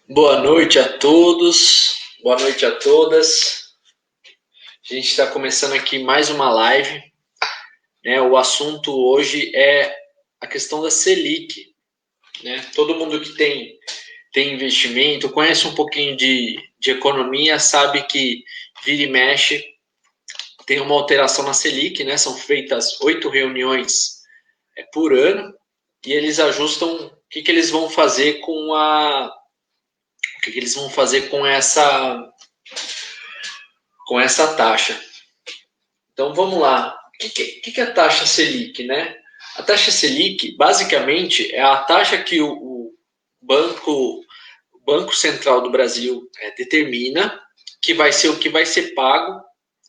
Boa noite a todos, boa noite a todas. A gente está começando aqui mais uma live, né? O assunto hoje é a questão da Selic, né? Todo mundo que tem investimento, conhece um pouquinho de economia, sabe que vira e mexe tem uma alteração na Selic, né? São feitas 8 reuniões por ano e eles ajustam o que eles vão fazer o que eles vão fazer com essa taxa. Então vamos lá. O que é a taxa Selic, né? A taxa Selic, basicamente, é a taxa que o Banco Central do Brasil determina que vai ser o que vai ser pago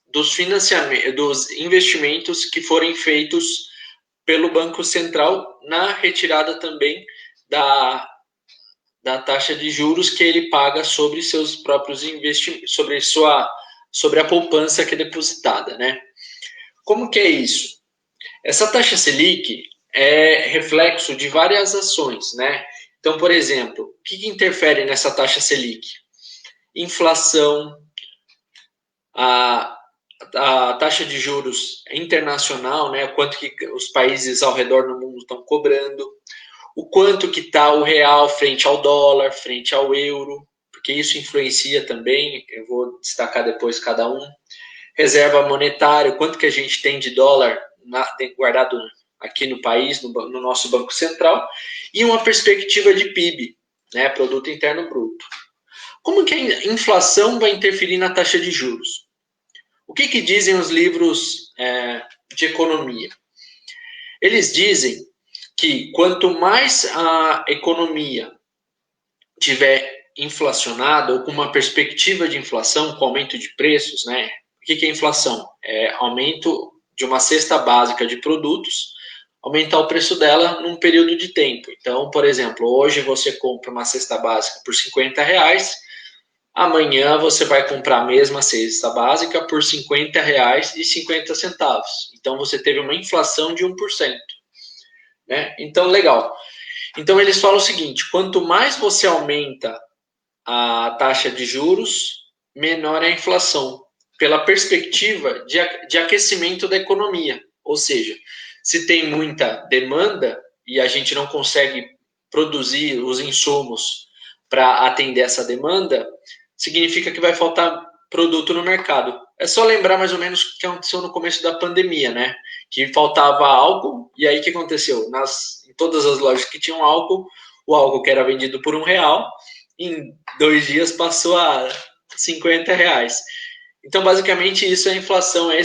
dos financiamentos, dos investimentos que forem feitos pelo Banco Central na retirada também da, da taxa de juros que ele paga sobre seus próprios investimentos, sobre a poupança que é depositada, né? Como que é isso? Essa taxa Selic é reflexo de várias ações, né? Então, por exemplo, o que interfere nessa taxa Selic? Inflação, a, a taxa de juros internacional, né? Quanto que os países ao redor do mundo estão cobrando, o quanto que está o real frente ao dólar, frente ao euro, porque isso influencia também, eu vou destacar depois cada um. Reserva monetária, quanto que a gente tem de dólar guardado aqui no país, no nosso Banco Central, e uma perspectiva de PIB, né, Produto Interno Bruto. Como que a inflação vai interferir na taxa de juros? O que dizem os livros de economia? Eles dizem que quanto mais a economia tiver inflacionada ou com uma perspectiva de inflação, com aumento de preços, né? O que é inflação? É aumento de uma cesta básica de produtos, aumentar o preço dela num período de tempo. Então, por exemplo, hoje você compra uma cesta básica por R$ 50, amanhã você vai comprar a mesma cesta básica por R$ 50,50. Então, você teve uma inflação de 1%. Né? Então, legal. Então, eles falam o seguinte, quanto mais você aumenta a taxa de juros, menor é a inflação, pela perspectiva de aquecimento da economia. Ou seja, se tem muita demanda e a gente não consegue produzir os insumos para atender essa demanda, significa que vai faltar produto no mercado. É só lembrar mais ou menos o que aconteceu no começo da pandemia, né? Que faltava álcool, e aí o que aconteceu? Em todas as lojas que tinham álcool, o álcool que era vendido por R$ 1, em 2 dias passou a R$ 50. Então, basicamente, isso é a inflação. É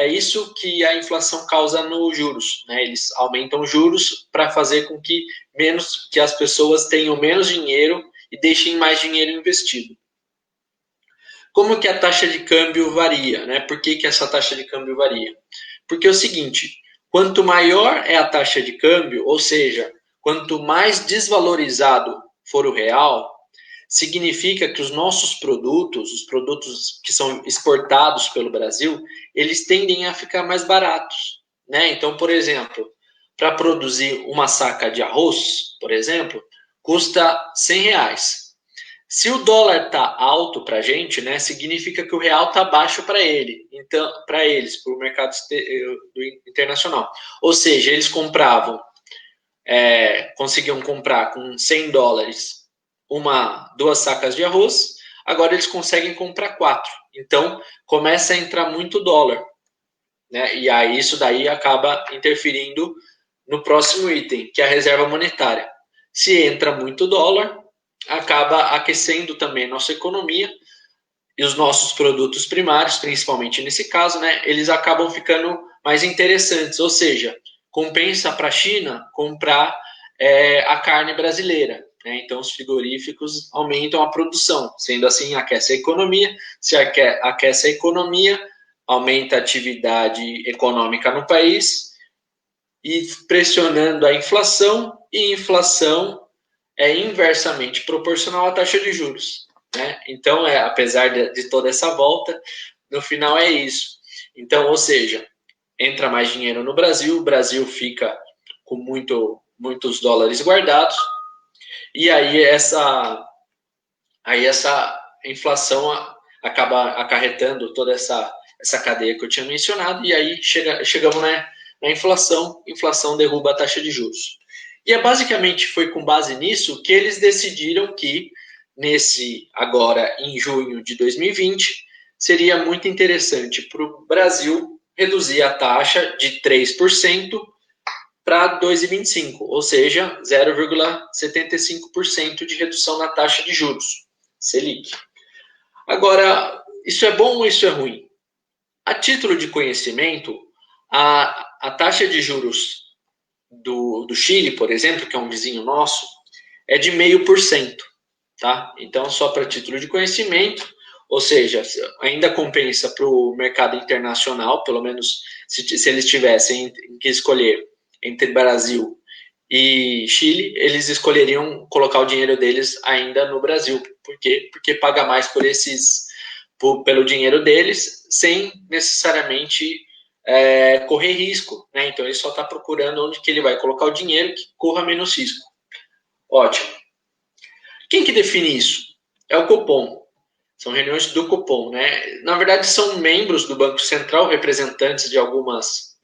isso que a inflação causa nos juros. Né? Eles aumentam os juros para fazer com que as pessoas tenham menos dinheiro e deixem mais dinheiro investido. Como que a taxa de câmbio varia? Né? Por que essa taxa de câmbio varia? Porque é o seguinte, quanto maior é a taxa de câmbio, ou seja, quanto mais desvalorizado for o real, significa que os nossos produtos, os produtos que são exportados pelo Brasil, eles tendem a ficar mais baratos. Né? Então, por exemplo, para produzir uma saca de arroz, por exemplo, custa R$ 100. Se o dólar está alto para a gente, né, significa que o real está baixo para ele, então para eles, para o mercado internacional. Ou seja, eles conseguiam comprar com US$ 100 duas sacas de arroz, agora eles conseguem comprar 4. Então começa a entrar muito dólar, né? E aí isso daí acaba interferindo no próximo item, que é a reserva monetária. Se entra muito dólar, acaba aquecendo também a nossa economia e os nossos produtos primários, principalmente nesse caso, né, eles acabam ficando mais interessantes, ou seja, compensa para a China comprar a carne brasileira. Né? Então, os frigoríficos aumentam a produção, sendo assim, aquece a economia. Se aquece a economia, aumenta a atividade econômica no país e pressionando a inflação, e inflação é inversamente proporcional à taxa de juros. Né? Então, apesar de toda essa volta, no final é isso. Então, ou seja, entra mais dinheiro no Brasil, o Brasil fica com muitos dólares guardados, e aí aí essa inflação acaba acarretando toda essa cadeia que eu tinha mencionado, e aí chegamos na inflação derruba a taxa de juros. E basicamente foi com base nisso que eles decidiram que agora em junho de 2020, seria muito interessante para o Brasil reduzir a taxa de 3% para 2,25%, ou seja, 0,75% de redução na taxa de juros, Selic. Agora, isso é bom ou isso é ruim? A título de conhecimento, a taxa de juros do Chile, por exemplo, que é um vizinho nosso, é de 0,5%. Tá? Então, só para título de conhecimento, ou seja, ainda compensa para o mercado internacional, pelo menos se eles tivessem que escolher entre Brasil e Chile, eles escolheriam colocar o dinheiro deles ainda no Brasil. Por quê? Porque paga mais pelo dinheiro deles, sem necessariamente correr risco. Né? Então, ele só está procurando onde que ele vai colocar o dinheiro que corra menos risco. Ótimo. Quem que define isso? É o Copom. São reuniões do Copom, né? Na verdade, são membros do Banco Central, representantes de algumas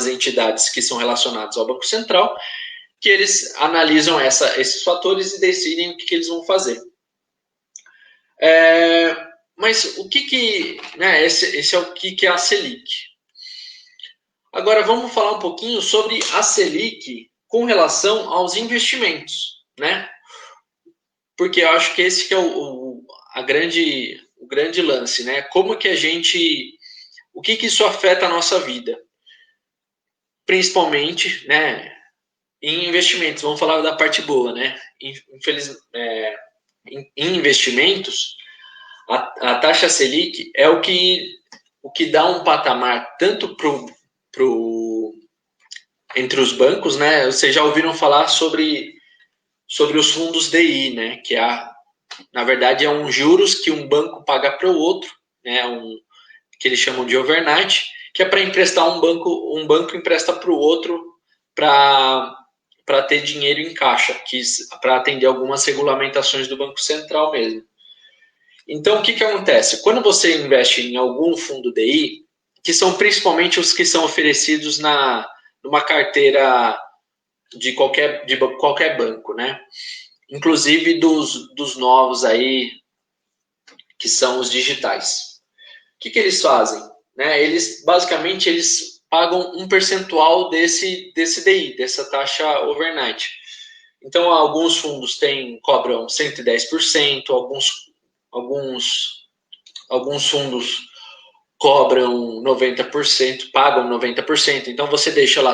entidades que são relacionadas ao Banco Central, que eles analisam esses fatores e decidem o que eles vão fazer. Mas o né, esse é o que é a Selic. Agora, vamos falar um pouquinho sobre a Selic com relação aos investimentos, né? Porque eu acho que esse que é o grande lance, né? Como que o que isso afeta a nossa vida? Principalmente, né, em investimentos. Vamos falar da parte boa, né? Em investimentos, a taxa Selic é o que dá um patamar tanto entre os bancos, né? Vocês já ouviram falar sobre os fundos DI, né? Que na verdade, é um juros que um banco paga para o outro, né? Que eles chamam de overnight, que é para emprestar um banco empresta para o outro para ter dinheiro em caixa, para atender algumas regulamentações do Banco Central mesmo. Então, o que acontece? Quando você investe em algum fundo DI, que são principalmente os que são oferecidos numa carteira de qualquer banco, né? Inclusive dos novos aí, que são os digitais. O que eles fazem? Né? Basicamente, eles pagam um percentual desse DI, dessa taxa overnight. Então, alguns fundos cobram 110%, alguns fundos cobram 90%, pagam 90%. Então, você deixa lá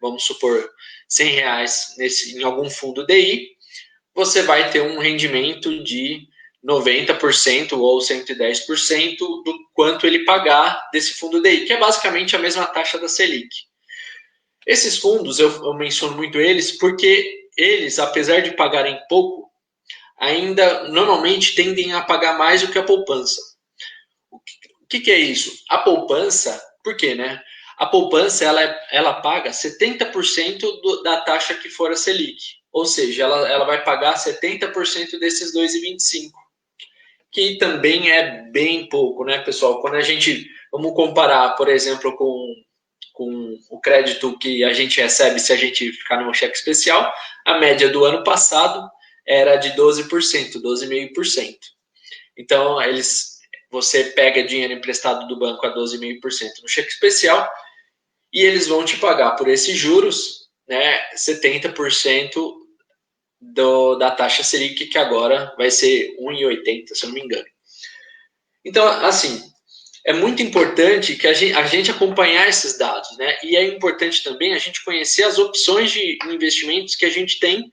vamos supor, R$100 em algum fundo DI, você vai ter um rendimento de 90% ou 110% do quanto ele pagar desse fundo DI, que é basicamente a mesma taxa da Selic. Esses fundos, eu menciono muito eles, porque eles, apesar de pagarem pouco, ainda normalmente tendem a pagar mais do que a poupança. O que é isso? A poupança, por quê, né? A poupança, ela paga 70% da taxa que for a Selic. Ou seja, ela vai pagar 70% desses 2,25%, que também é bem pouco, né, pessoal? Quando vamos comparar, por exemplo, com o crédito que a gente recebe se a gente ficar no cheque especial, a média do ano passado era de 12%, 12,5%. Então, você pega dinheiro emprestado do banco a 12,5% no cheque especial e eles vão te pagar por esses juros, né, 70% da taxa Selic, que agora vai ser 1,80, se eu não me engano. Então, assim, é muito importante que a gente acompanhar esses dados, né? E é importante também a gente conhecer as opções de investimentos que a gente tem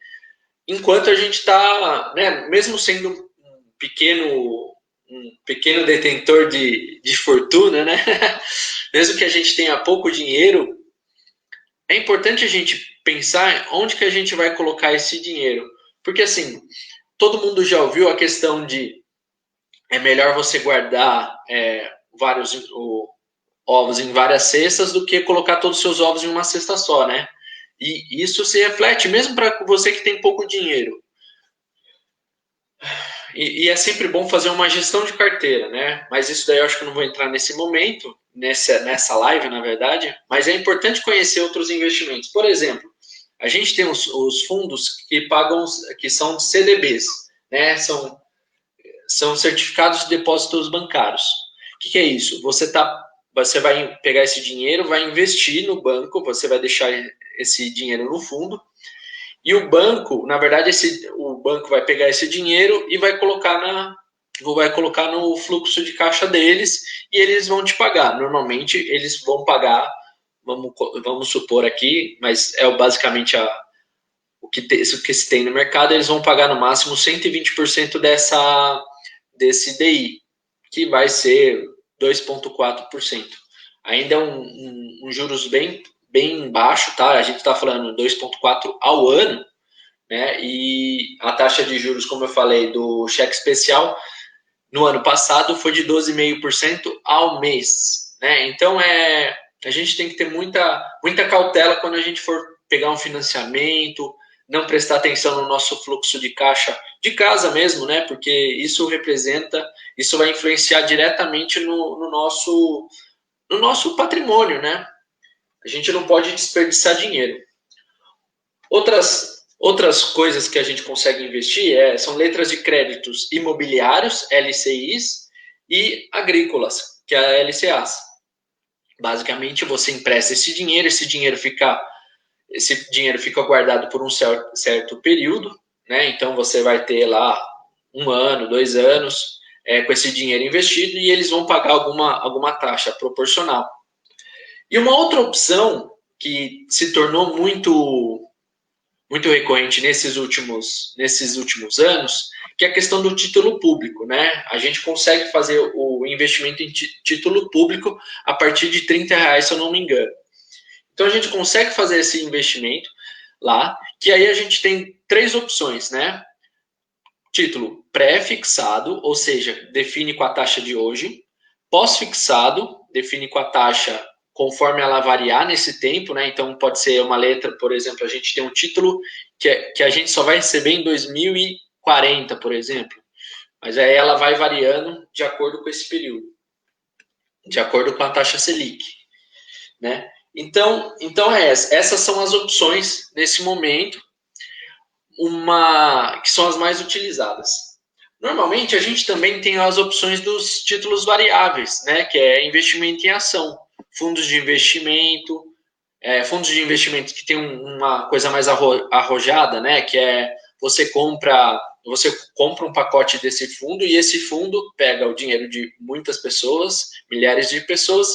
enquanto a gente está, né, mesmo sendo um pequeno detentor de fortuna, né? Mesmo que a gente tenha pouco dinheiro, é importante a gente pensar onde que a gente vai colocar esse dinheiro. Porque, assim, todo mundo já ouviu a questão de é melhor você guardar vários ovos em várias cestas do que colocar todos os seus ovos em uma cesta só, né? E isso se reflete mesmo para você que tem pouco dinheiro. E é sempre bom fazer uma gestão de carteira, né? Mas isso daí eu acho que eu não vou entrar nesse momento, nessa live, na verdade. Mas é importante conhecer outros investimentos. Por exemplo, a gente tem os fundos que pagam, que são CDBs, né? São certificados de depósitos bancários. O que é isso? Você vai pegar esse dinheiro, vai investir no banco, você vai deixar esse dinheiro no fundo, e o banco, na verdade, o banco vai pegar esse dinheiro e vai colocar no fluxo de caixa deles e eles vão te pagar. Normalmente, eles vão pagar, vamos supor aqui, mas é basicamente o que se tem no mercado, eles vão pagar no máximo 120% desse DI, que vai ser 2,4%. Ainda é um juros bem baixo, tá? A gente está falando 2,4% ao ano, né? E a taxa de juros, como eu falei, do cheque especial no ano passado foi de 12,5% ao mês, né? Então a gente tem que ter muita cautela quando a gente for pegar um financiamento, não prestar atenção no nosso fluxo de caixa de casa mesmo, né? Porque isso vai influenciar diretamente no nosso patrimônio, né? A gente não pode desperdiçar dinheiro. Outras coisas que a gente consegue investir são letras de créditos imobiliários, LCIs, e agrícolas, que é a LCAs. Basicamente, você empresta esse dinheiro fica guardado por um certo período, né? Então, você vai ter lá 1 ano, 2 anos com esse dinheiro investido e eles vão pagar alguma taxa proporcional. E uma outra opção que se tornou muito recorrente nesses últimos anos, que é a questão do título público, né? A gente consegue fazer o investimento em título público a partir de R$30, se eu não me engano. Então a gente consegue fazer esse investimento lá, que aí a gente tem 3 opções, né? Título pré-fixado, ou seja, define com a taxa de hoje. Pós-fixado, define com a taxa conforme ela variar nesse tempo, né? Então pode ser uma letra, por exemplo, a gente tem um título que a gente só vai receber em 2040, por exemplo. Mas aí ela vai variando de acordo com esse período, de acordo com a taxa Selic, né? Então essas são as opções nesse momento, que são as mais utilizadas. Normalmente a gente também tem as opções dos títulos variáveis, né? Que é investimento em ação, fundos de investimento que tem uma coisa mais arrojada, né? Que é você compra um pacote desse fundo e esse fundo pega o dinheiro de muitas pessoas, milhares de pessoas,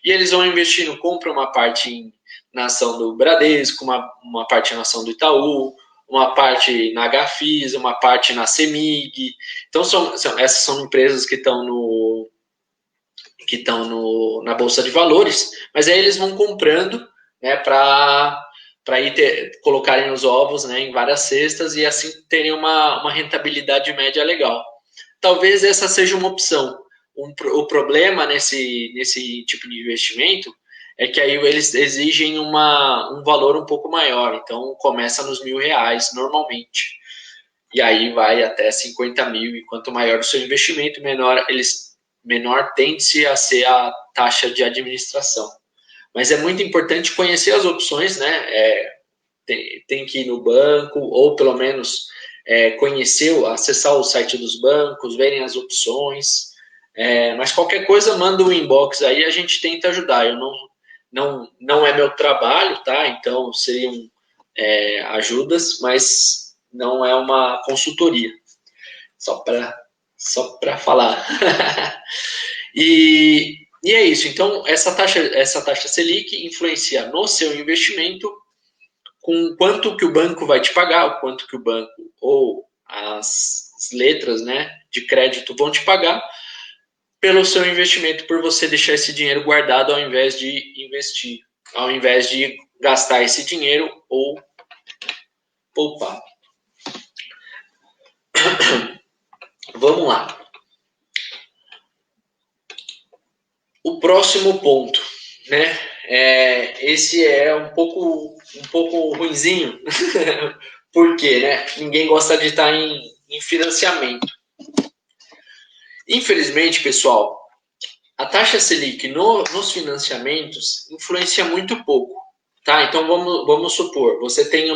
e eles vão investindo, compra uma parte na ação do Bradesco, uma parte na ação do Itaú, uma parte na Gafisa, uma parte na Semig. Então essas são empresas que estão na Bolsa de Valores, mas aí eles vão comprando, né, para colocarem os ovos, né, em várias cestas e assim terem uma rentabilidade média legal. Talvez essa seja uma opção. O problema nesse tipo de investimento é que aí eles exigem um valor um pouco maior, então começa nos R$1.000 normalmente. E aí vai até 50 mil, e quanto maior o seu investimento, menor tende-se a ser a taxa de administração. Mas é muito importante conhecer as opções, né? Tem que ir no banco, ou pelo menos acessar o site dos bancos, verem as opções. Mas qualquer coisa, manda um inbox aí, a gente tenta ajudar. Eu não é meu trabalho, tá? Então seriam ajudas, mas não é uma consultoria. Só para falar. E é isso. Então, essa taxa Selic influencia no seu investimento, com quanto que o banco vai te pagar, o quanto que o banco ou as letras, né, de crédito vão te pagar pelo seu investimento, por você deixar esse dinheiro guardado ao invés de investir, ao invés de gastar esse dinheiro ou poupar. Vamos lá. O próximo ponto, né? Esse é um pouco ruinzinho. Por quê, né? Ninguém gosta de estar em em financiamento. Infelizmente, pessoal, a taxa Selic nos financiamentos influencia muito pouco, tá? Então vamos supor, você tem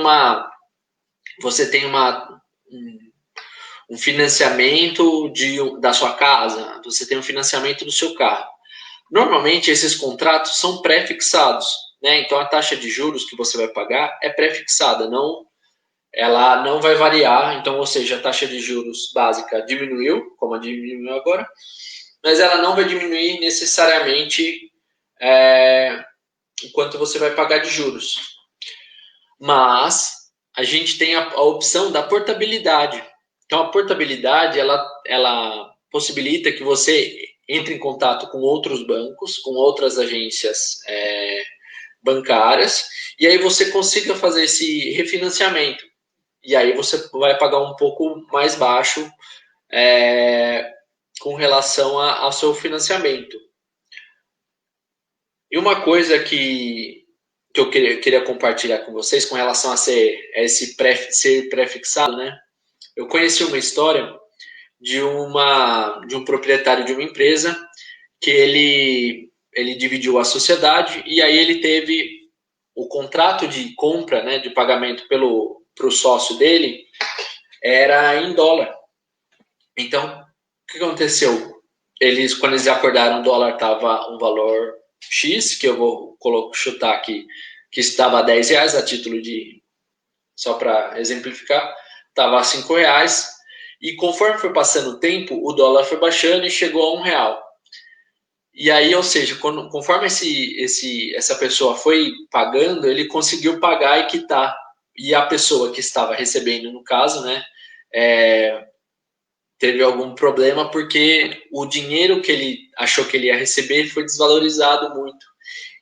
um financiamento da sua casa, você tem um financiamento do seu carro. Normalmente esses contratos são pré-fixados, né? Então a taxa de juros que você vai pagar é pré-fixada, ela não vai variar. Então, ou seja, a taxa de juros básica diminuiu, como diminuiu agora, mas ela não vai diminuir necessariamente o quanto você vai pagar de juros. Mas a gente tem a opção da portabilidade. Então, a portabilidade, ela possibilita que você entre em contato com outros bancos, com outras agências bancárias, e aí você consiga fazer esse refinanciamento. E aí você vai pagar um pouco mais baixo com relação ao seu financiamento. E uma coisa que eu queria compartilhar com vocês com relação a ser pré-fixado, né? Eu conheci uma história de um proprietário de uma empresa que ele dividiu a sociedade e aí ele teve o contrato de compra, né, de pagamento para o sócio dele era em dólar. Então, o que aconteceu? Quando eles acordaram, o dólar estava um valor X, que eu vou chutar aqui, que estava a R$10, a título de, só para exemplificar, estava a R$5, e conforme foi passando o tempo, o dólar foi baixando e chegou a R$1. E aí, ou seja, conforme essa pessoa foi pagando, ele conseguiu pagar e quitar. E a pessoa que estava recebendo, no caso, né, teve algum problema porque o dinheiro que ele achou que ele ia receber foi desvalorizado muito.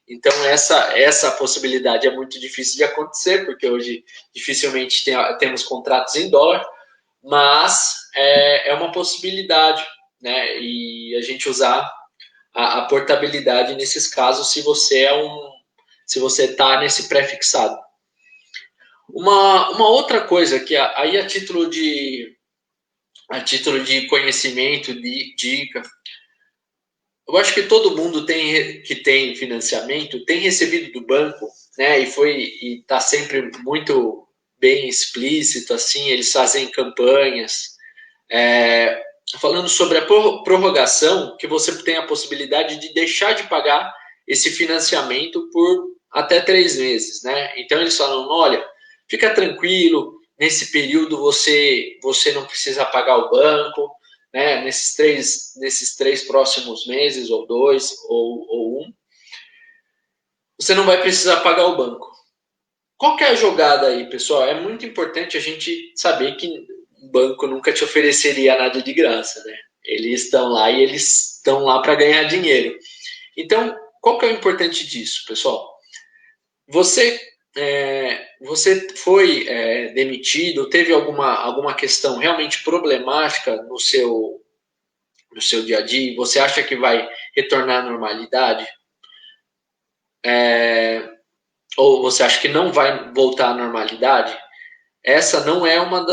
Então, essa possibilidade é muito difícil de acontecer, porque hoje dificilmente temos contratos em dólar, mas é uma possibilidade, né? E a gente usar a portabilidade nesses casos, se você está nesse pré-fixado. Uma outra coisa que aí a título de conhecimento, de dica, eu acho que todo mundo que tem financiamento tem recebido do banco, né? E está sempre muito bem explícito, assim, eles fazem campanhas falando sobre a prorrogação, que você tem a possibilidade de deixar de pagar esse financiamento por até 3 meses, né? Então eles falam, olha, fica tranquilo, nesse período você não precisa pagar o banco, né? Nesses três próximos meses, ou 2, ou 1, você não vai precisar pagar o banco. Qual que é a jogada aí, pessoal? É muito importante a gente saber que o banco nunca te ofereceria nada de graça, né? Eles estão lá para ganhar dinheiro. Então, qual que é o importante disso, pessoal? Você foi demitido, teve alguma questão realmente problemática no seu dia a dia, você acha que vai retornar à normalidade? Ou você acha que não vai voltar à normalidade? Essa não é uma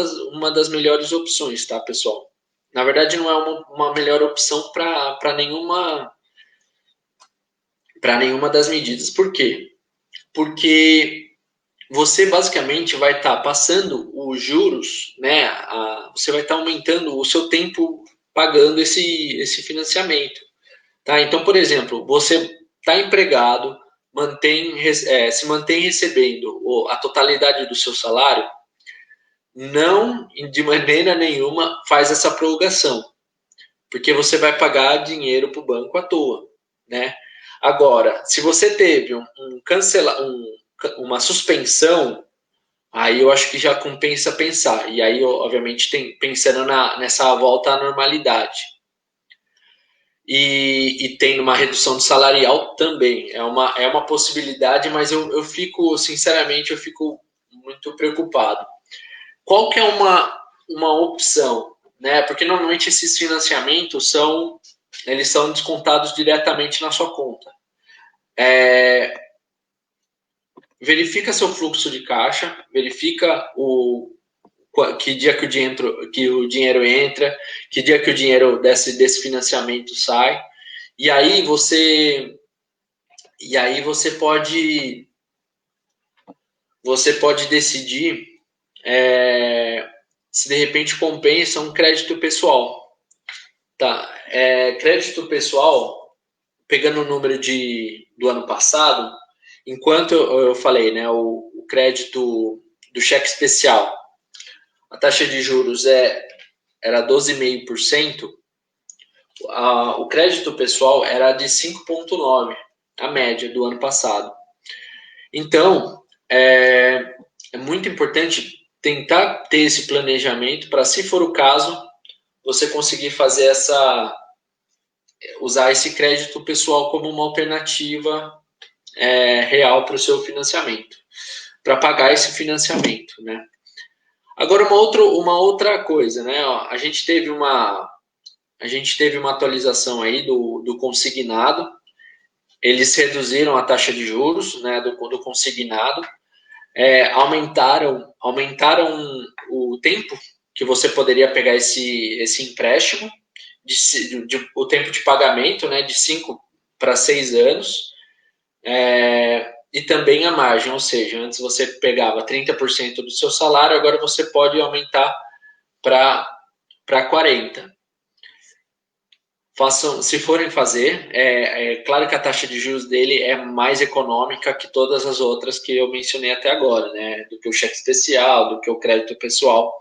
das melhores opções, tá, pessoal? Na verdade, não é uma melhor opção para nenhuma das medidas. Por quê? Porque você basicamente vai estar passando os juros, né? Você vai estar aumentando o seu tempo pagando esse financiamento. Tá? Então, por exemplo, você está empregado, se mantém recebendo a totalidade do seu salário, não, de maneira nenhuma, faz essa prorrogação, porque você vai pagar dinheiro para o banco à toa, né? Agora, se você teve uma suspensão, aí eu acho que já compensa pensar, e aí, obviamente, pensando nessa volta à normalidade. E tem uma redução salarial também, é uma possibilidade, mas eu fico, sinceramente, muito preocupado. Qual que é uma opção, né? Porque normalmente esses financiamentos eles são descontados diretamente na sua conta. Verifica seu fluxo de caixa, verifica que dia que o dinheiro entra, que dia que o dinheiro desse financiamento sai. E aí você pode decidir se de repente compensa um crédito pessoal. Tá? Crédito pessoal, pegando o número do ano passado, enquanto eu falei, né, o crédito do cheque especial, a taxa de juros era 12,5%, o crédito pessoal era de 5,9%, a média do ano passado. Então, é muito importante tentar ter esse planejamento para, se for o caso, você conseguir fazer usar esse crédito pessoal como uma alternativa real para o seu financiamento, para pagar esse financiamento, né? Agora, uma outra coisa, né? A gente teve uma atualização aí do consignado. Eles reduziram a taxa de juros, né, do consignado, aumentaram o tempo que você poderia pegar esse empréstimo, o tempo de pagamento, né, de 5 para 6 anos, e também a margem, ou seja, antes você pegava 30% do seu salário, agora você pode aumentar para 40%. Se forem fazer, claro que a taxa de juros dele é mais econômica que todas as outras que eu mencionei até agora, né? Do que o cheque especial, do que o crédito pessoal.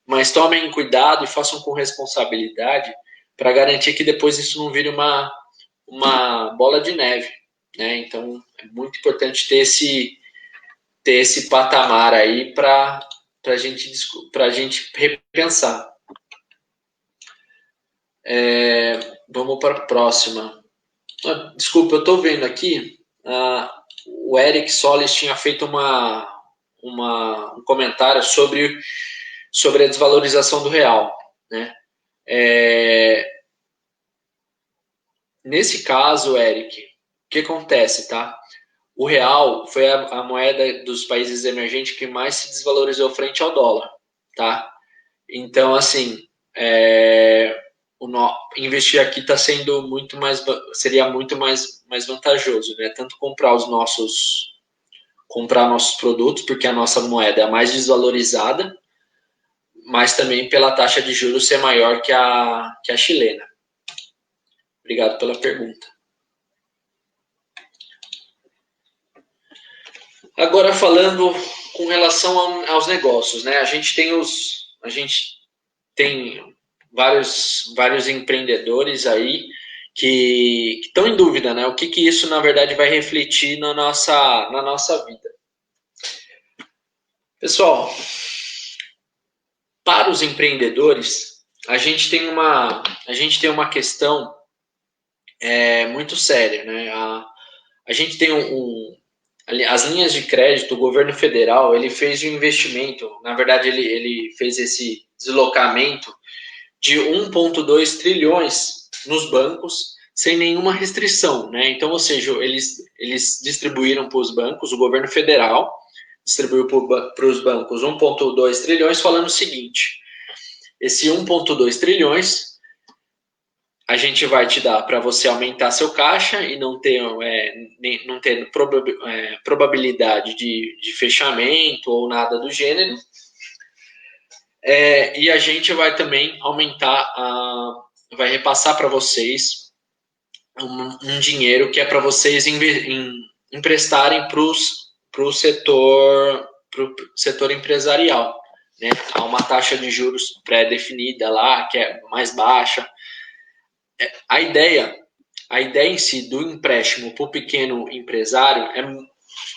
Mas tomem cuidado e façam com responsabilidade para garantir que depois isso não vire uma bola de neve, né? Então, é muito importante ter esse patamar aí para a gente repensar. Vamos para a próxima. Desculpa, eu estou vendo aqui, o Eric Solis tinha feito um comentário sobre a desvalorização do real, né? Nesse caso, Eric, o que acontece, tá? O real foi a moeda dos países emergentes que mais se desvalorizou frente ao dólar, tá? Então, assim, investir aqui seria muito mais vantajoso, né? Tanto comprar nossos produtos, porque a nossa moeda é a mais desvalorizada, mas também pela taxa de juros ser maior que a chilena. Obrigado pela pergunta. Agora, falando com relação aos negócios, né? A gente tem vários empreendedores aí que estão em dúvida, né? O que isso, na verdade, vai refletir na nossa vida. Pessoal, para os empreendedores, a gente tem uma questão muito séria, né? A gente tem as linhas de crédito, o governo federal, ele fez um investimento, na verdade, ele fez esse deslocamento de 1,2 trilhões nos bancos, sem nenhuma restrição, né? Então, ou seja, eles distribuíram para os bancos, o governo federal distribuiu para os bancos 1,2 trilhões, falando o seguinte: esse 1,2 trilhões a gente vai te dar para você aumentar seu caixa e não ter probabilidade de fechamento ou nada do gênero. E a gente vai também vai repassar para vocês um dinheiro que é para vocês emprestarem para o setor empresarial, né? Há uma taxa de juros pré-definida lá, que é mais baixa. A ideia em si do empréstimo para o pequeno empresário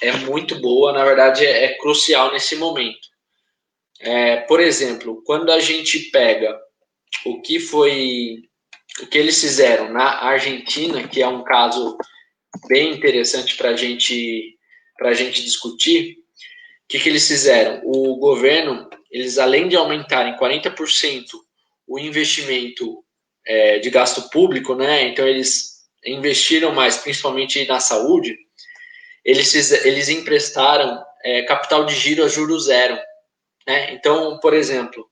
é muito boa, na verdade é crucial nesse momento. Por exemplo, quando a gente pega o que eles fizeram na Argentina, que é um caso bem interessante para a gente discutir, o que eles fizeram? O governo, eles além de aumentarem 40% o investimento de gasto público, né? Então eles investiram mais, principalmente na saúde. Eles emprestaram capital de giro a juros zero. né? Então, por exemplo,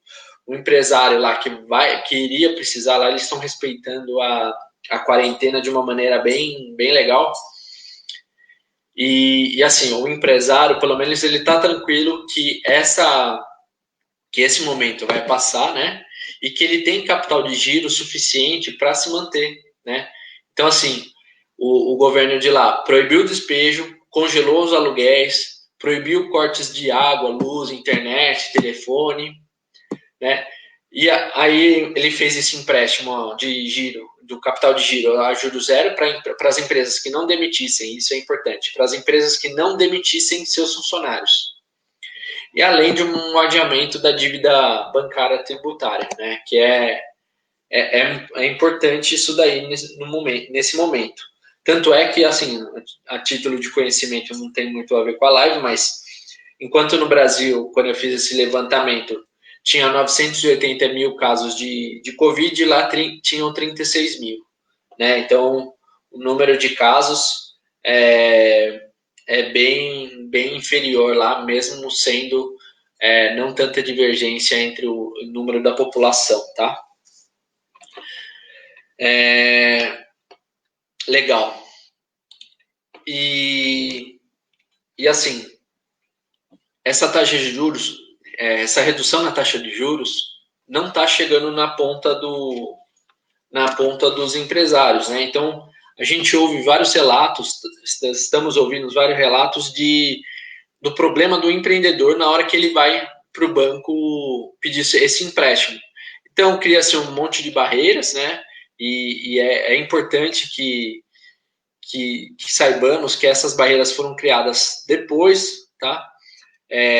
o empresário lá que iria precisar lá, eles estão respeitando a quarentena de uma maneira bem legal. E assim, o empresário, pelo menos, ele está tranquilo que esse momento vai passar, né? E que ele tem capital de giro suficiente para se manter, né? Então, assim, o governo de lá proibiu o despejo, congelou os aluguéis, proibiu cortes de água, luz, internet, telefone, né? E aí ele fez esse empréstimo de giro, do capital de giro a juros zero para as empresas que não demitissem, isso é importante, para as empresas que não demitissem seus funcionários. E além de um adiamento da dívida bancária tributária, né? Que é importante isso daí nesse momento. Tanto é que, assim, a título de conhecimento não tem muito a ver com a live, mas enquanto no Brasil, quando eu fiz esse levantamento, tinha 980 mil casos de Covid, lá tinham 36 mil, né? Então, o número de casos é bem inferior lá, mesmo sendo não tanta divergência entre o número da população, tá? Legal. E assim, essa taxa de juros, essa redução na taxa de juros não está chegando na ponta dos empresários, né? Então, a gente ouve vários relatos, estamos ouvindo vários relatos do problema do empreendedor na hora que ele vai para o banco pedir esse empréstimo. Então, cria-se um monte de barreiras, né? E é importante que saibamos que essas barreiras foram criadas depois, tá?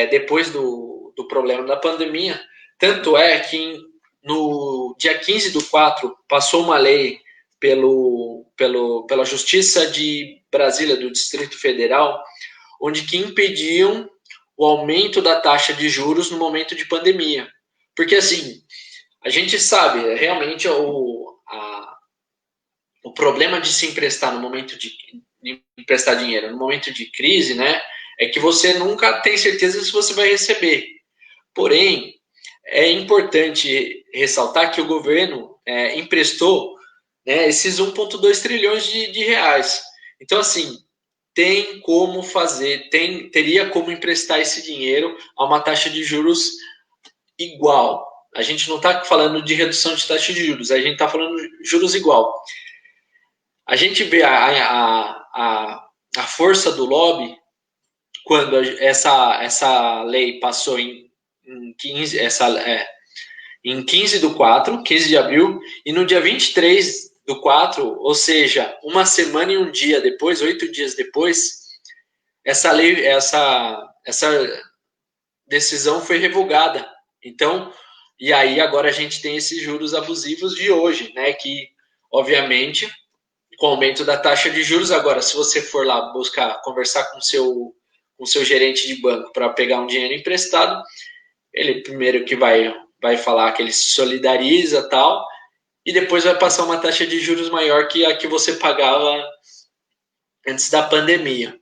Depois do problema da pandemia. Tanto é que no dia 15/4 passou uma lei pela Justiça de Brasília, do Distrito Federal, onde que impediam o aumento da taxa de juros no momento de pandemia. Porque, assim, a gente sabe, realmente o problema de se emprestar no momento de emprestar dinheiro no momento de crise, né, é que você nunca tem certeza se você vai receber. Porém, é importante ressaltar que o governo emprestou, né, esses 1,2 trilhões de reais. Então, assim, tem como fazer, teria como emprestar esse dinheiro a uma taxa de juros igual. A gente não está falando de redução de taxa de juros, a gente está falando de juros igual. A gente vê a força do lobby quando essa lei passou em 15/4, 15 de abril, e no dia 23/4, ou seja, uma semana e um dia depois, 8 dias depois, essa decisão foi revogada. Então, e aí agora a gente tem esses juros abusivos de hoje, né? Que, obviamente, com o aumento da taxa de juros, agora, se você for lá conversar com o seu gerente de banco para pegar um dinheiro emprestado, ele primeiro que vai falar que ele se solidariza tal, e depois vai passar uma taxa de juros maior que a que você pagava antes da pandemia.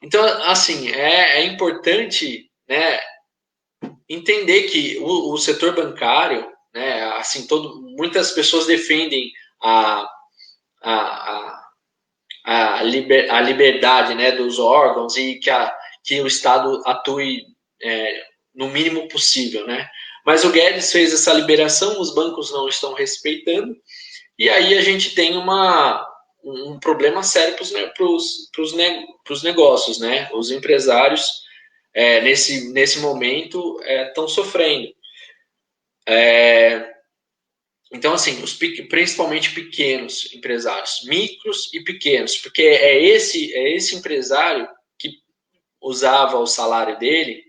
Então, assim, é importante, né, entender que o setor bancário, né, assim, muitas pessoas defendem a, a, a liberdade, né, dos órgãos e que o Estado atue no mínimo possível, né? Mas o Guedes fez essa liberação, os bancos não estão respeitando, e aí a gente tem um problema sério para os negócios, né? Os empresários, nesse momento, estão sofrendo. Então, assim, principalmente pequenos empresários, micros e pequenos, porque é esse empresário que usava o salário dele,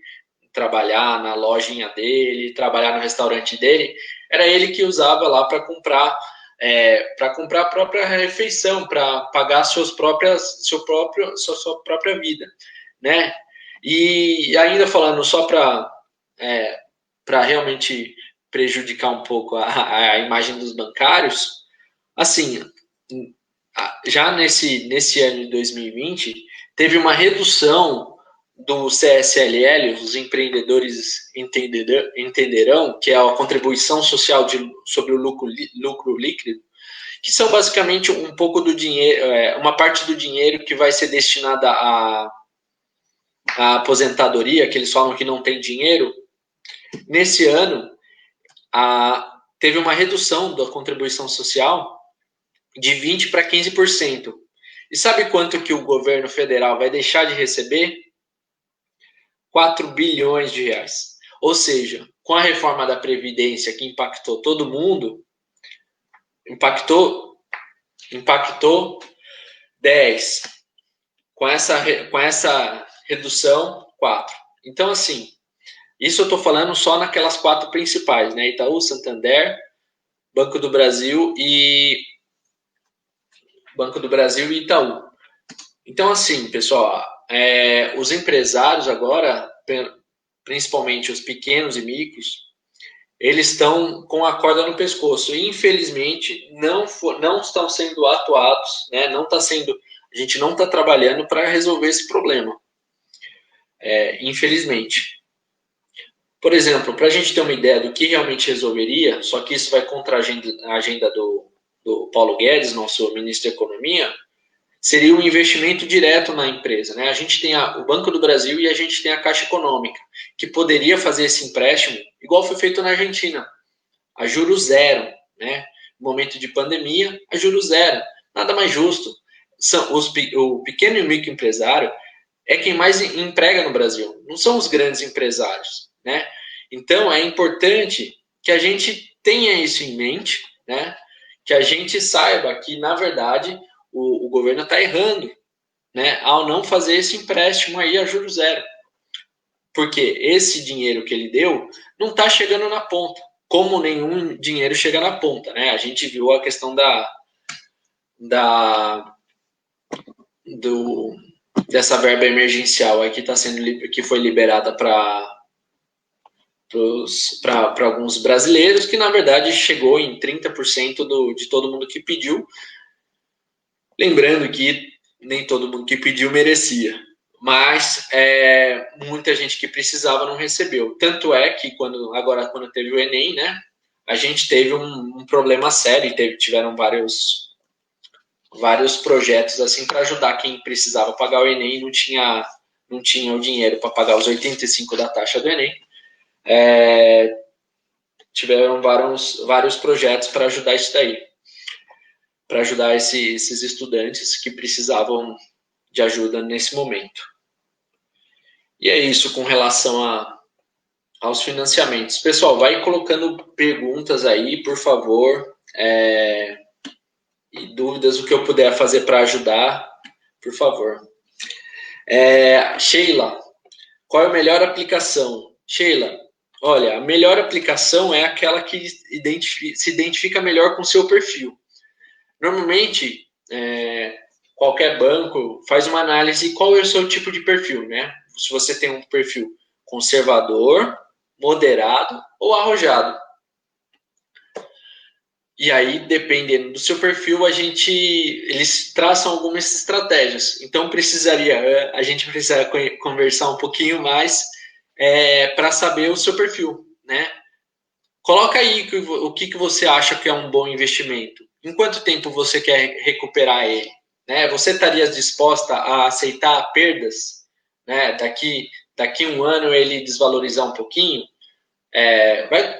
trabalhar na lojinha dele, trabalhar no restaurante dele, era ele que usava lá para comprar a própria refeição, para pagar sua própria vida, né? E ainda falando só para realmente prejudicar um pouco a imagem dos bancários, assim, já nesse ano de 2020, teve uma redução do CSLL, os empreendedores entenderão, que é a contribuição social sobre o lucro líquido, que são basicamente um pouco do dinheiro, uma parte do dinheiro que vai ser destinada à aposentadoria, que eles falam que não tem dinheiro. Nesse ano, teve uma redução da contribuição social de 20% para 15%. E sabe quanto que o governo federal vai deixar de receber? 4 bilhões de reais. Ou seja, com a reforma da Previdência que impactou todo mundo, impactou 10. Com essa redução, 4. Então, assim, isso eu estou falando só naquelas 4 principais, né? Itaú, Santander, Banco do Brasil e Itaú. Então, assim, pessoal, os empresários agora, principalmente os pequenos e micros, eles estão com a corda no pescoço. E, infelizmente, não estão sendo atuados, né? A gente não está trabalhando para resolver esse problema. Infelizmente. Por exemplo, para a gente ter uma ideia do que realmente resolveria, só que isso vai contra a agenda do Paulo Guedes, nosso ministro da Economia, seria um investimento direto na empresa, né? A gente tem o Banco do Brasil e a gente tem a Caixa Econômica, que poderia fazer esse empréstimo, igual foi feito na Argentina, a juros zero, né? No momento de pandemia, a juros zero. Nada mais justo. O pequeno e microempresário é quem mais emprega no Brasil, não são os grandes empresários, né? Então, é importante que a gente tenha isso em mente, né? Que a gente saiba que, na verdade, o governo está errando, né? Ao não fazer esse empréstimo aí a juros zero. Porque esse dinheiro que ele deu não está chegando na ponta, como nenhum dinheiro chega na ponta, né? A gente viu a questão dessa verba emergencial aí que foi liberada para alguns brasileiros, que na verdade chegou em 30% de todo mundo que pediu. Lembrando que nem todo mundo que pediu merecia, mas muita gente que precisava não recebeu. Tanto é que quando teve o Enem, né, a gente teve um problema sério, tiveram vários projetos assim para ajudar quem precisava pagar o Enem e não tinha o dinheiro para pagar os 85 da taxa do Enem. Tiveram vários projetos para ajudar isso daí, para ajudar esses estudantes que precisavam de ajuda nesse momento. E é isso com relação aos financiamentos. Pessoal, vai colocando perguntas aí, por favor, e dúvidas, o que eu puder fazer para ajudar, por favor. Sheila, qual é a melhor aplicação? Sheila, olha, a melhor aplicação é aquela que se identifica melhor com o seu perfil. Normalmente, qualquer banco faz uma análise qual é o seu tipo de perfil, né? Se você tem um perfil conservador, moderado ou arrojado. E aí, dependendo do seu perfil, eles traçam algumas estratégias. Então, a gente precisaria conversar um pouquinho mais para saber o seu perfil, né? Coloca aí o que você acha que é um bom investimento. Em quanto tempo você quer recuperar ele? Né? Você estaria disposta a aceitar perdas? Né? Daqui um ano ele desvalorizar um pouquinho?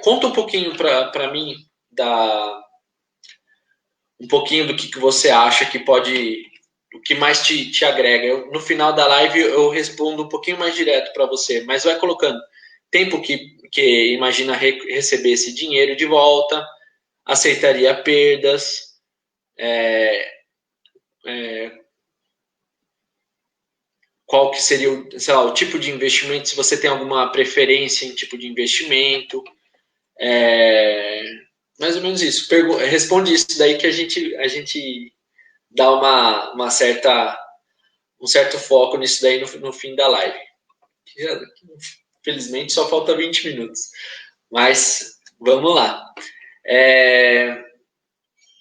Conta um pouquinho para mim um pouquinho do que você acha que pode, o que mais te agrega. No final da live eu respondo um pouquinho mais direto para você, mas vai colocando tempo que imagina receber esse dinheiro de volta, aceitaria perdas, qual que seria o tipo de investimento, se você tem alguma preferência em tipo de investimento, mais ou menos isso. Responde isso daí que a gente dá um certo foco nisso daí no fim da live. Infelizmente só falta 20 minutos, mas vamos lá.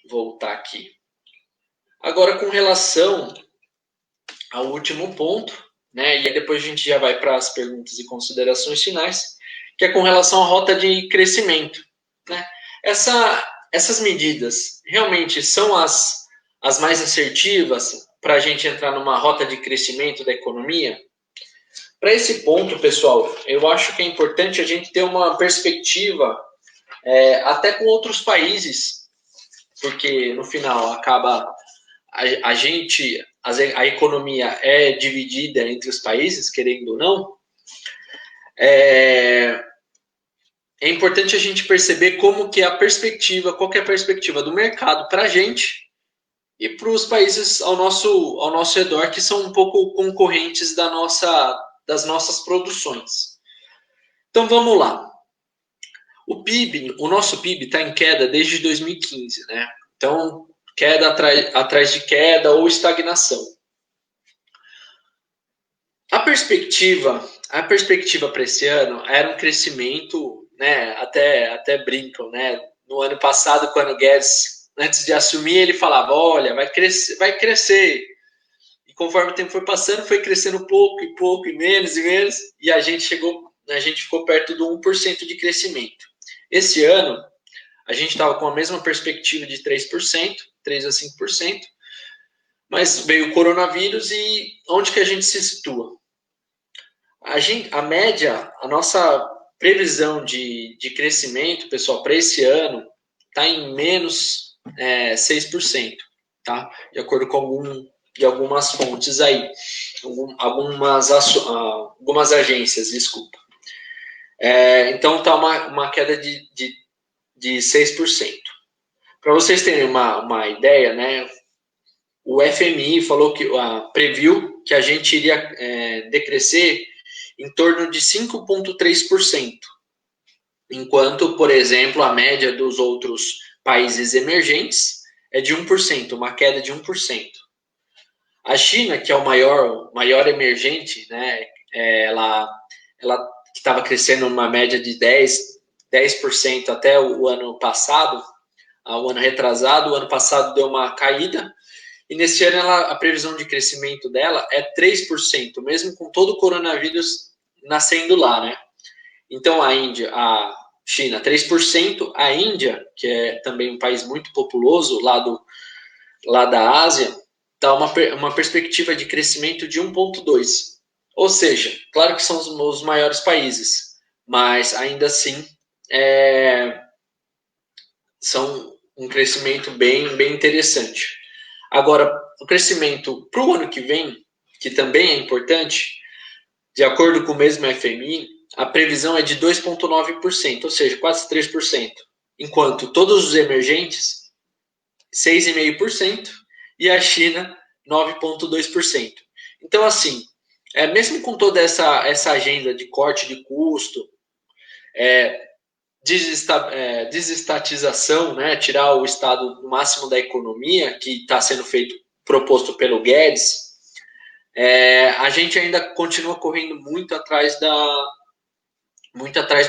Voltar aqui. Agora, com relação ao último ponto, né? E aí depois a gente já vai para as perguntas e considerações finais, que é com relação à rota de crescimento, né? Essas medidas realmente são as mais assertivas para a gente entrar numa rota de crescimento da economia? Para esse ponto, pessoal, eu acho que é importante a gente ter uma perspectiva até com outros países, porque no final acaba a economia é dividida entre os países, querendo ou não. É importante a gente perceber como que é a perspectiva, qual que é a perspectiva do mercado para a gente e para os países ao nosso redor, que são um pouco concorrentes das nossas produções. Então vamos lá. O nosso PIB está em queda desde 2015, né? Então, queda atrás de queda ou estagnação. A perspectiva para esse ano era um crescimento, né? Até brincam, né? No ano passado, quando o Guedes, antes de assumir, ele falava: olha, vai crescer. E conforme o tempo foi passando, foi crescendo pouco, e menos, e a gente ficou perto do 1% de crescimento. Esse ano, a gente estava com a mesma perspectiva de 3%, 3 a 5%, mas veio o coronavírus e onde que a gente se situa? A média, a nossa previsão de crescimento, pessoal, para esse ano, está em menos 6%, tá? De acordo com algumas fontes aí, algumas agências, desculpa. Então, está uma queda de 6%. Para vocês terem uma ideia, né? O FMI falou previu que a gente iria decrescer em torno de 5,3%, enquanto, por exemplo, a média dos outros países emergentes é de 1%, uma queda de 1%. A China, que é o maior emergente, né, ela estava crescendo uma média de 10% até o ano passado, o ano retrasado, o ano passado deu uma caída, e nesse ano a previsão de crescimento dela é 3%, mesmo com todo o coronavírus nascendo lá, né? Então a China 3%, a Índia, que é também um país muito populoso lá da Ásia, dá uma perspectiva de crescimento de 1,2%. Ou seja, claro que são os maiores países, mas ainda assim são um crescimento bem interessante. Agora, o crescimento para o ano que vem, que também é importante, de acordo com o mesmo FMI, a previsão é de 2,9%, ou seja, quase 3%, enquanto todos os emergentes, 6,5%, e a China, 9,2%. Então, assim, mesmo com toda essa agenda de corte de custo, desestatização, né, tirar o Estado no máximo da economia, que está sendo proposto pelo Guedes, a gente ainda continua correndo muito atrás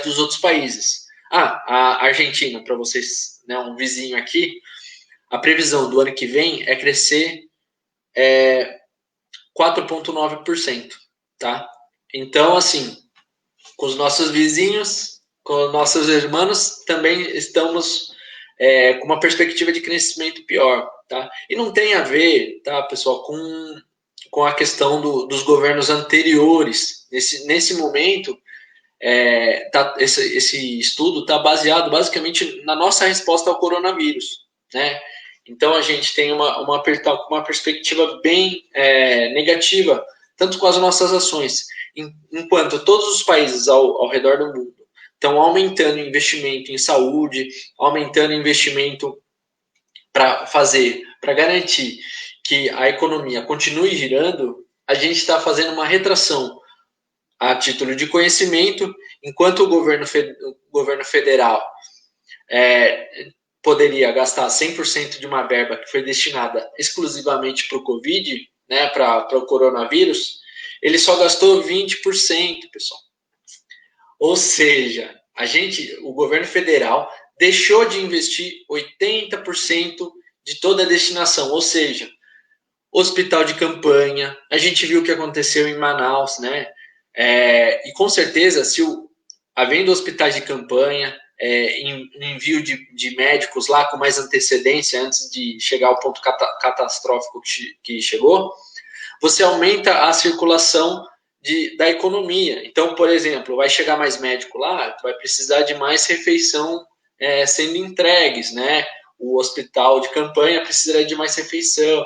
dos outros países. A Argentina, para vocês, né, um vizinho aqui, a previsão do ano que vem é crescer 4,9%, tá? Então, assim, com os nossos vizinhos, com nossos irmãos, também estamos com uma perspectiva de crescimento pior, tá? E não tem a ver, tá, pessoal, com a questão dos governos anteriores. Nesse momento, esse estudo está baseado basicamente na nossa resposta ao coronavírus, né? Então a gente tem uma perspectiva bem negativa, tanto com as nossas ações, enquanto todos os países ao redor do mundo estão aumentando investimento em saúde, aumentando investimento para garantir que a economia continue girando, a gente está fazendo uma retração a título de conhecimento, enquanto o governo federal poderia gastar 100% de uma verba que foi destinada exclusivamente para o Covid, né, para o coronavírus, ele só gastou 20%, pessoal. Ou seja, o governo federal deixou de investir 80% de toda a destinação, ou seja, hospital de campanha. A gente viu o que aconteceu em Manaus, né? E com certeza, se havendo hospitais de campanha, envio de médicos lá com mais antecedência antes de chegar ao ponto catastrófico que chegou, você aumenta a circulação da economia. Então, por exemplo, vai chegar mais médico lá, vai precisar de mais refeição sendo entregues, né? O hospital de campanha precisaria de mais refeição.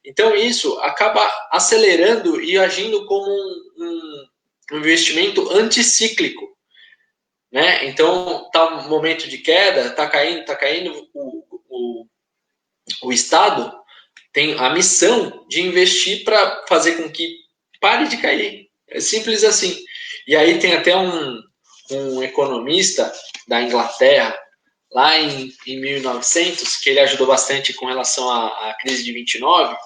Então, isso acaba acelerando e agindo como um investimento anticíclico, né? Então, está um momento de queda, está caindo, o Estado tem a missão de investir para fazer com que pare de cair. É simples assim. E aí tem até um economista da Inglaterra, lá em 1900, que ele ajudou bastante com relação à crise de 29,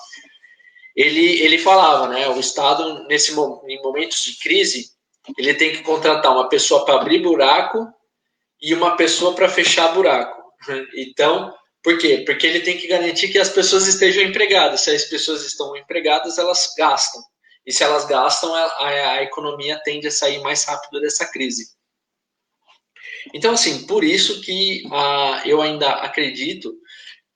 ele falava, né, o Estado, em momentos de crise, ele tem que contratar uma pessoa para abrir buraco e uma pessoa para fechar buraco. Então, por quê? Porque ele tem que garantir que as pessoas estejam empregadas. Se as pessoas estão empregadas, elas gastam. E se elas gastam, a economia tende a sair mais rápido dessa crise. Então, assim, por isso que eu ainda acredito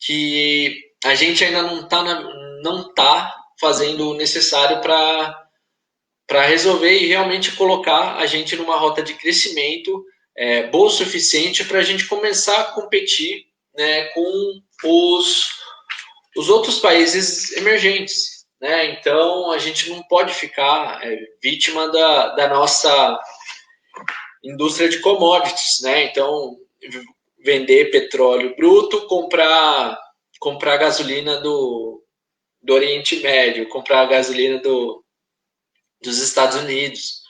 que a gente ainda não tá fazendo o necessário para resolver e realmente colocar a gente numa rota de crescimento boa o suficiente para a gente começar a competir, né, com os outros países emergentes, né? Então a gente não pode ficar vítima da nossa indústria de commodities, né? Então vender petróleo bruto, comprar gasolina do Oriente Médio, comprar gasolina dos Estados Unidos,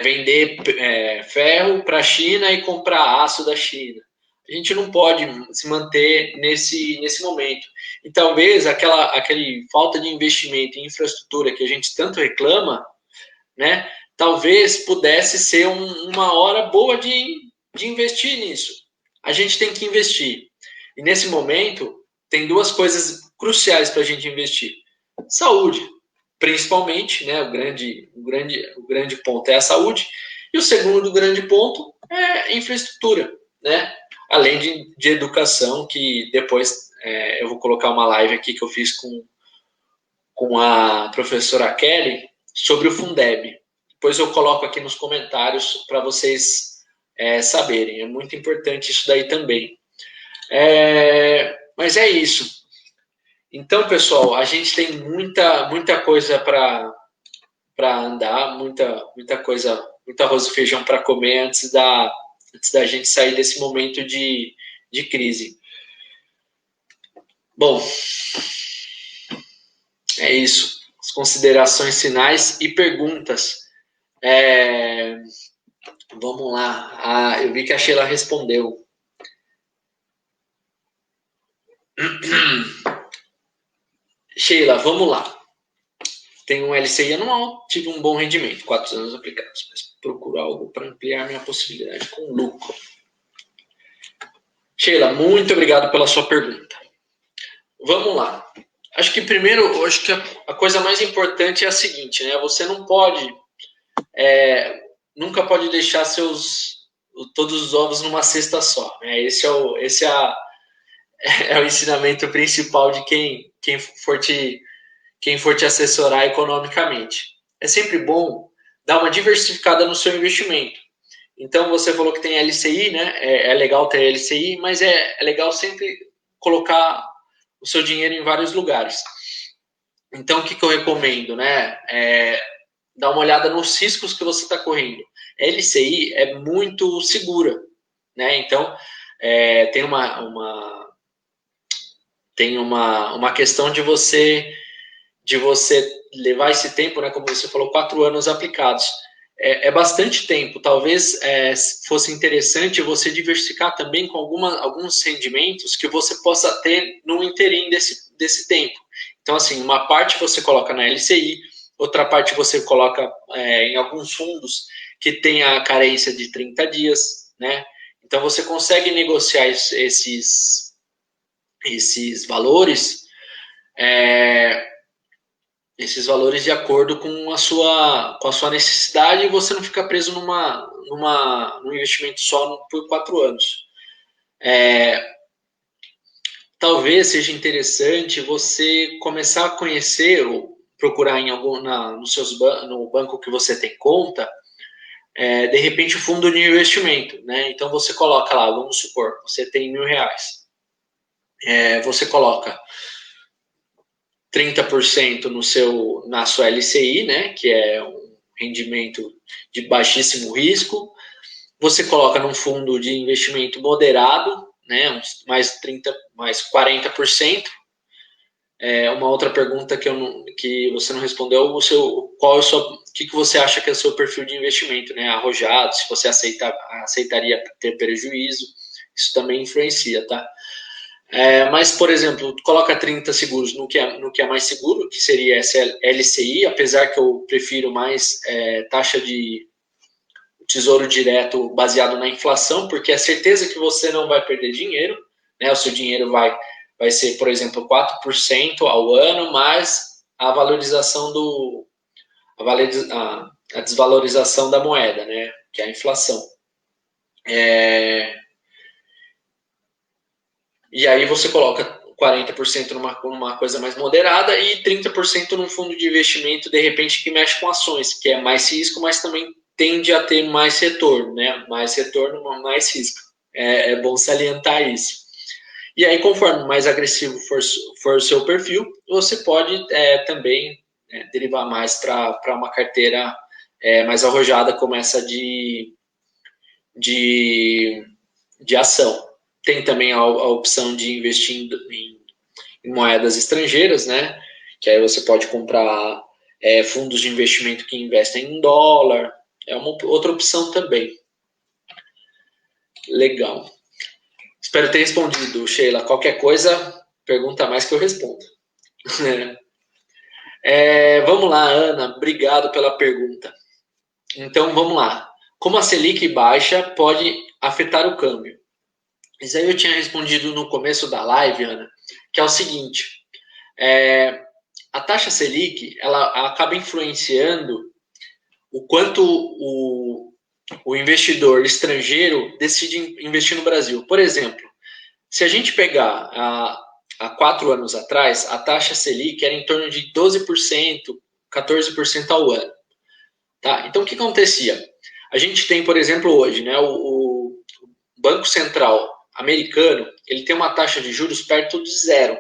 vender ferro para a China e comprar aço da China. A gente não pode se manter nesse momento. E talvez aquele falta de investimento em infraestrutura que a gente tanto reclama, né, talvez pudesse ser uma hora boa de investir nisso. A gente tem que investir. E nesse momento, tem duas coisas cruciais para a gente investir. Saúde, principalmente, né, o grande ponto é a saúde, e o segundo grande ponto é a infraestrutura, né? Além de educação, que depois eu vou colocar uma live aqui que eu fiz com a professora Kelly sobre o Fundeb. Depois eu coloco aqui nos comentários para vocês saberem. É muito importante isso daí também. Mas é isso. Então, pessoal, a gente tem muita coisa para andar, muita coisa, muito arroz e feijão para comer antes da gente sair desse momento de crise. Bom, é isso. As considerações finais e perguntas. Vamos lá. Eu vi que a Sheila respondeu. Sheila, vamos lá. Tenho um LCI anual, tive um bom rendimento, 4 anos aplicados, mas procuro algo para ampliar minha possibilidade com lucro. Sheila, muito obrigado pela sua pergunta. Vamos lá. Acho que primeiro, a coisa mais importante é a seguinte, né? Você não pode, nunca pode deixar todos os ovos numa cesta só, né? Esse é o ensinamento principal de quem for te assessorar economicamente. É sempre bom dar uma diversificada no seu investimento. Então, você falou que tem LCI, né? É legal ter LCI, mas é legal sempre colocar o seu dinheiro em vários lugares. Então, o que eu recomendo, né? Dar uma olhada nos riscos que você está correndo. A LCI é muito segura, né? Então, tem uma questão de você levar esse tempo, né? Como você falou, 4 anos aplicados. É bastante tempo. Talvez fosse interessante você diversificar também com alguns rendimentos que você possa ter no interim desse tempo. Então, assim, uma parte você coloca na LCI, outra parte você coloca em alguns fundos que tem a carência de 30 dias, né? Então, você consegue negociar esses valores esses valores de acordo com a sua necessidade e você não fica preso num investimento só por 4 anos. Talvez seja interessante você começar a conhecer ou procurar em no banco que você tem conta, de repente o fundo de investimento, né? Então você coloca lá, vamos supor, você tem R$1.000, você coloca 30% na sua LCI, né? Que é um rendimento de baixíssimo risco. Você coloca num fundo de investimento moderado, né? Mais 30, mais 40%. Uma outra pergunta que você não respondeu, o que você acha que é o seu perfil de investimento, né? Arrojado, se você aceitaria ter prejuízo, isso também influencia, tá? Mas, por exemplo, coloca 30 seguros no que é mais seguro, que seria essa LCI, apesar que eu prefiro mais taxa de tesouro direto baseado na inflação, porque é certeza que você não vai perder dinheiro, né? O seu dinheiro vai ser, por exemplo, 4% ao ano, mais a valorização a desvalorização da moeda, né? Que é a inflação. E aí você coloca 40% numa coisa mais moderada e 30% num fundo de investimento, de repente, que mexe com ações, que é mais risco, mas também tende a ter mais retorno, né? Mais retorno, mais risco. É bom salientar isso. E aí, conforme mais agressivo for o seu perfil, você pode também derivar mais para uma carteira mais arrojada, como essa de ação. Tem também a opção de investir em moedas estrangeiras, né? Que aí você pode comprar fundos de investimento que investem em dólar. É uma outra opção também. Legal. Espero ter respondido, Sheila. Qualquer coisa, pergunta mais que eu respondo. Vamos lá, Ana. Obrigado pela pergunta. Então, vamos lá. Como a Selic baixa pode afetar o câmbio? Isso aí eu tinha respondido no começo da live, Ana, que é o seguinte. A taxa Selic, ela acaba influenciando o quanto o investidor estrangeiro decide investir no Brasil. Por exemplo, se a gente pegar há 4 anos atrás, a taxa Selic era em torno de 12%, 14% ao ano. Tá? Então, o que acontecia? A gente tem, por exemplo, hoje, né, o Banco Central americano, ele tem uma taxa de juros perto de zero.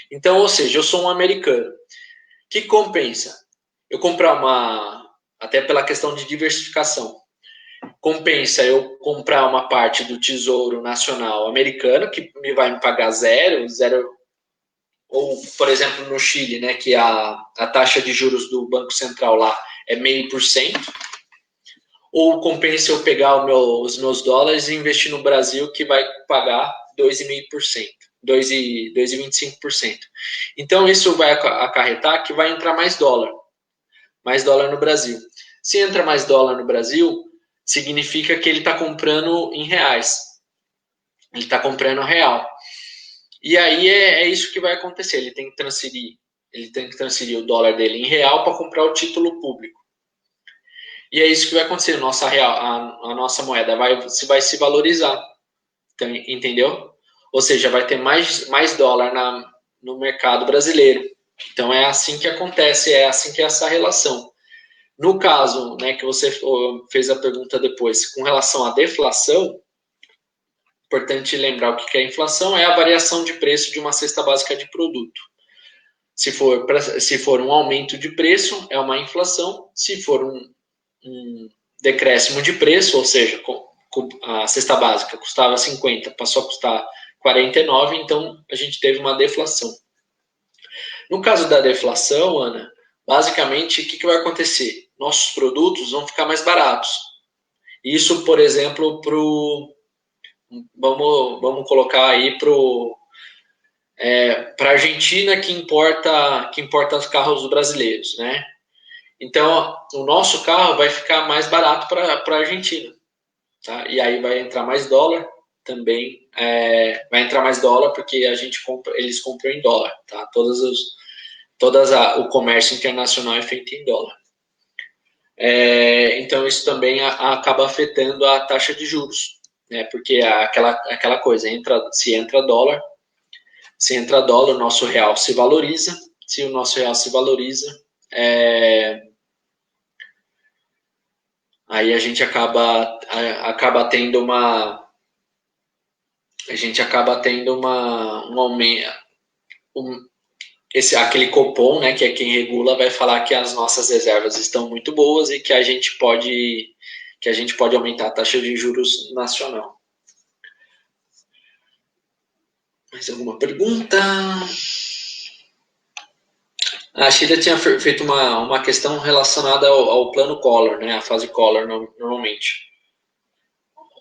Então, ou seja, eu sou um americano. O que compensa? Eu comprar até pela questão de diversificação, compensa eu comprar uma parte do Tesouro Nacional americano, que vai me pagar zero, ou, por exemplo, no Chile, né, que a taxa de juros do Banco Central lá é 0,5%, ou compensa eu pegar os meus dólares e investir no Brasil, que vai pagar 2,5%, 2,25%. Então, isso vai acarretar que vai entrar mais dólar no Brasil. Se entra mais dólar no Brasil, significa que ele está comprando em reais. Ele está comprando real. E aí é isso que vai acontecer. Ele tem que transferir o dólar dele em real para comprar o título público. E é isso que vai acontecer. A nossa moeda vai se valorizar. Então, entendeu? Ou seja, vai ter mais dólar no mercado brasileiro. Então é assim que acontece, é assim que é essa relação. No caso, né, que você fez a pergunta depois, com relação à deflação, importante lembrar o que é inflação, é a variação de preço de uma cesta básica de produto. Se for um aumento de preço, é uma inflação. Se for um decréscimo de preço, ou seja, a cesta básica custava 50, passou a custar 49, então a gente teve uma deflação. No caso da deflação, Ana, basicamente, o que vai acontecer? Nossos produtos vão ficar mais baratos. Isso, por exemplo, vamos colocar aí para a Argentina, que importa os carros brasileiros, né? Então, o nosso carro vai ficar mais barato para a Argentina, tá? E aí vai entrar mais dólar também, vai entrar mais dólar porque eles compram em dólar, tá? o comércio internacional é feito em dólar. Então, isso também acaba afetando a taxa de juros, né? Porque aquela coisa, se entra dólar, o nosso real se valoriza. Se o nosso real se valoriza, aí a gente acaba tendo um aumento, aquele Copom, né, que é quem regula, vai falar que as nossas reservas estão muito boas e que a gente pode aumentar a taxa de juros nacional. Mais alguma pergunta? A Sheila tinha feito uma questão relacionada ao plano Collor, né, a fase Collor, normalmente.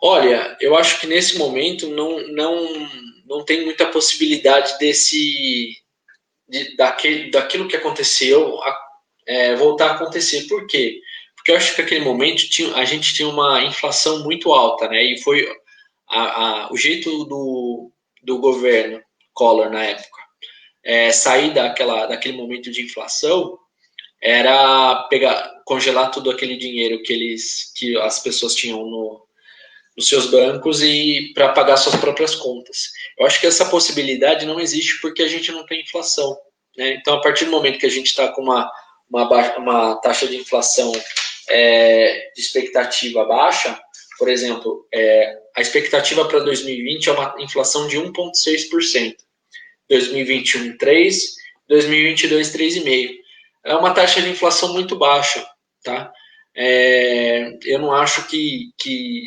Olha, eu acho que nesse momento não tem muita possibilidade daquilo que aconteceu voltar a acontecer. Por quê? Porque eu acho que naquele momento a gente tinha uma inflação muito alta, né? E foi o jeito do governo Collor na época sair daquele momento de inflação era congelar todo aquele dinheiro que as pessoas tinham nos seus bancos e para pagar suas próprias contas. Eu acho que essa possibilidade não existe porque a gente não tem inflação, né? Então, a partir do momento que a gente está com uma taxa de inflação de expectativa baixa, por exemplo, a expectativa para 2020 é uma inflação de 1,6%, 2021 3%, 2022 3,5%. É uma taxa de inflação muito baixa, tá? Eu não acho que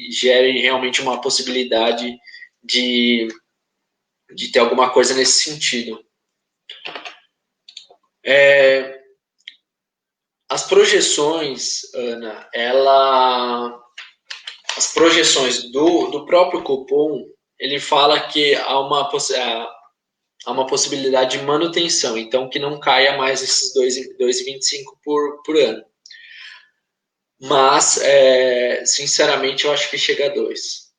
gere realmente uma possibilidade de ter alguma coisa nesse sentido. As projeções, Ana, as projeções do próprio Copom, ele fala que há uma possibilidade de manutenção, então que não caia mais esses 2,25 por ano. Mas, sinceramente, eu acho que chega a 2.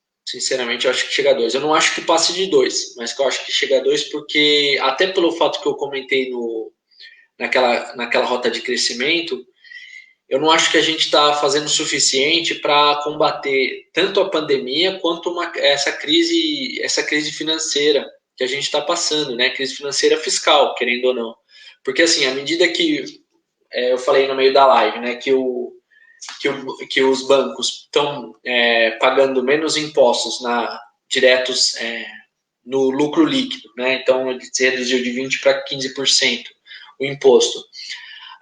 Eu não acho que passe de 2, mas que eu acho que chega a 2 porque, até pelo fato que eu comentei naquela rota de crescimento, eu não acho que a gente está fazendo o suficiente para combater tanto a pandemia quanto essa crise financeira que a gente está passando, né? Crise financeira fiscal, querendo ou não. Porque, assim, à medida que eu falei no meio da live, né, que os bancos estão pagando menos impostos diretos no lucro líquido, né? Então, ele se reduziu de 20% para 15% o imposto.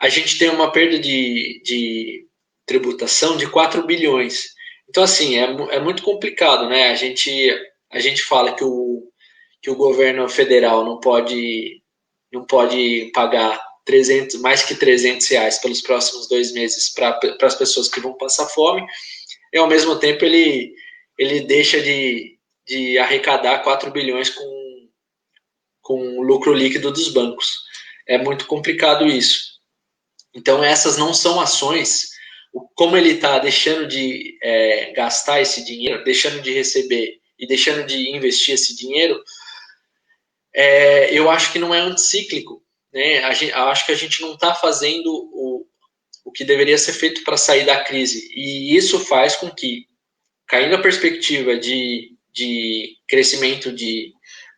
A gente tem uma perda de tributação de 4 bilhões. Então, assim, é muito complicado, né? A gente fala que o governo federal não pode pagar mais que R$300 pelos próximos 2 meses para as pessoas que vão passar fome, e ao mesmo tempo ele deixa de arrecadar 4 bilhões com o lucro líquido dos bancos. É muito complicado isso. Então, essas não são ações. Como ele está deixando de gastar esse dinheiro, deixando de receber e deixando de investir esse dinheiro, eu acho que não é anticíclico, né? Eu acho que a gente não está fazendo o que deveria ser feito para sair da crise. E isso faz com que, caindo a perspectiva de crescimento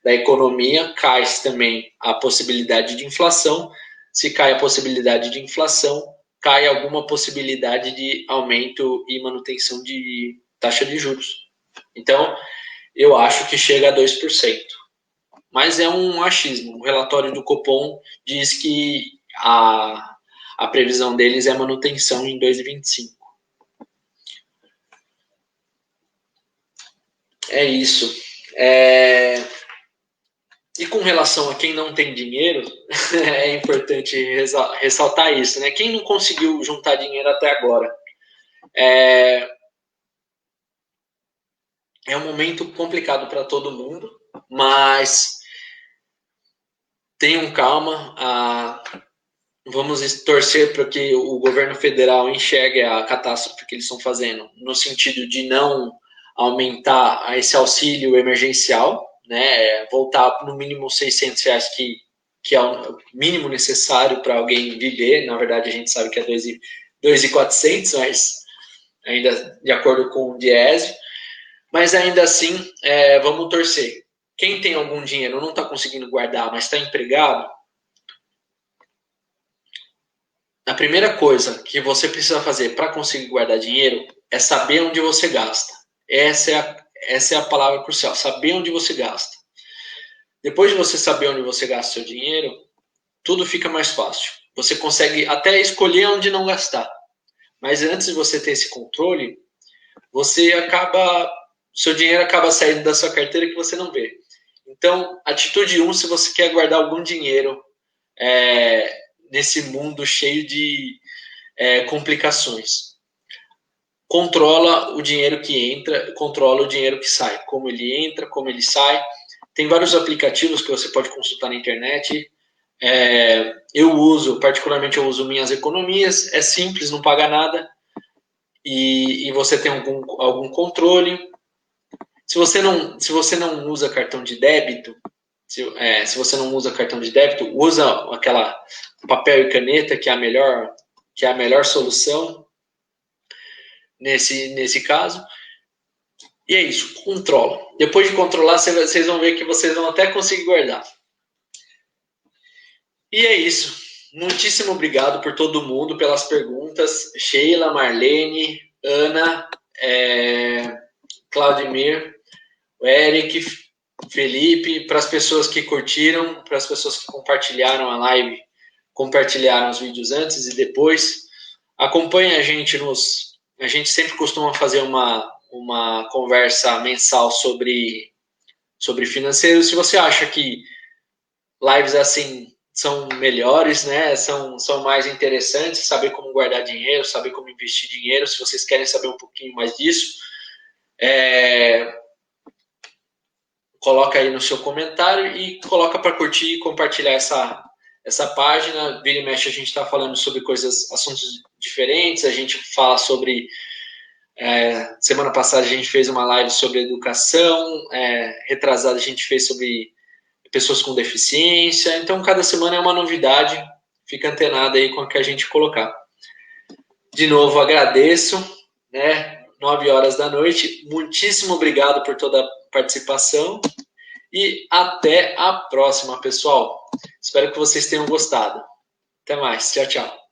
da economia, cai também a possibilidade de inflação. Se cai a possibilidade de inflação, cai alguma possibilidade de aumento e manutenção de taxa de juros. Então, eu acho que chega a 2%. Mas é um achismo. O relatório do Copom diz que a previsão deles é manutenção em 2,25. É isso. E com relação a quem não tem dinheiro, é importante ressaltar isso, né? Quem não conseguiu juntar dinheiro até agora? É um momento complicado para todo mundo, mas tenham calma. Vamos torcer para que o governo federal enxergue a catástrofe que eles estão fazendo, no sentido de não aumentar esse auxílio emergencial, né? Voltar no mínimo R$600 que que é o mínimo necessário para alguém viver. Na verdade, a gente sabe que é 2.400, mas ainda de acordo com o Diese. Mas ainda assim, vamos torcer. Quem tem algum dinheiro não está conseguindo guardar, mas está empregado, a primeira coisa que você precisa fazer para conseguir guardar dinheiro é saber onde você gasta. Essa é a palavra crucial, saber onde você gasta. Depois de você saber onde você gasta seu dinheiro, tudo fica mais fácil. Você consegue até escolher onde não gastar. Mas antes de você ter esse controle, seu dinheiro acaba saindo da sua carteira que você não vê. Então, atitude 1, se você quer guardar algum dinheiro nesse mundo cheio de complicações. Controla o dinheiro que entra, controla o dinheiro que sai. Como ele entra, como ele sai. Tem vários aplicativos que você pode consultar na internet. Particularmente eu uso Minhas Economias. É simples, não paga nada. E você tem algum controle. Se você não usa cartão de débito, se você não usa cartão de débito, usa aquela papel e caneta, que é a melhor solução nesse caso. E é isso, controla. Depois de controlar, vocês vão ver que vocês vão até conseguir guardar. E é isso. Muitíssimo obrigado por todo mundo, pelas perguntas. Sheila, Marlene, Ana, Claudimir, o Eric, Felipe, para as pessoas que curtiram, para as pessoas que compartilharam a live, compartilharam os vídeos antes e depois. Acompanhe a gente A gente sempre costuma fazer uma conversa mensal sobre financeiro. Se você acha que lives assim são melhores, né? São mais interessantes, saber como guardar dinheiro, saber como investir dinheiro. Se vocês querem saber um pouquinho mais disso, coloca aí no seu comentário e coloca para curtir e compartilhar essa página. Vira e mexe, a gente está falando sobre assuntos diferentes. A gente fala sobre... semana passada a gente fez uma live sobre educação, retrasada a gente fez sobre pessoas com deficiência. Então, cada semana é uma novidade. Fica antenado aí com o que a gente colocar. De novo, agradeço, né? 9h da noite. Muitíssimo obrigado por toda a participação. E até a próxima, pessoal. Espero que vocês tenham gostado. Até mais. Tchau, tchau.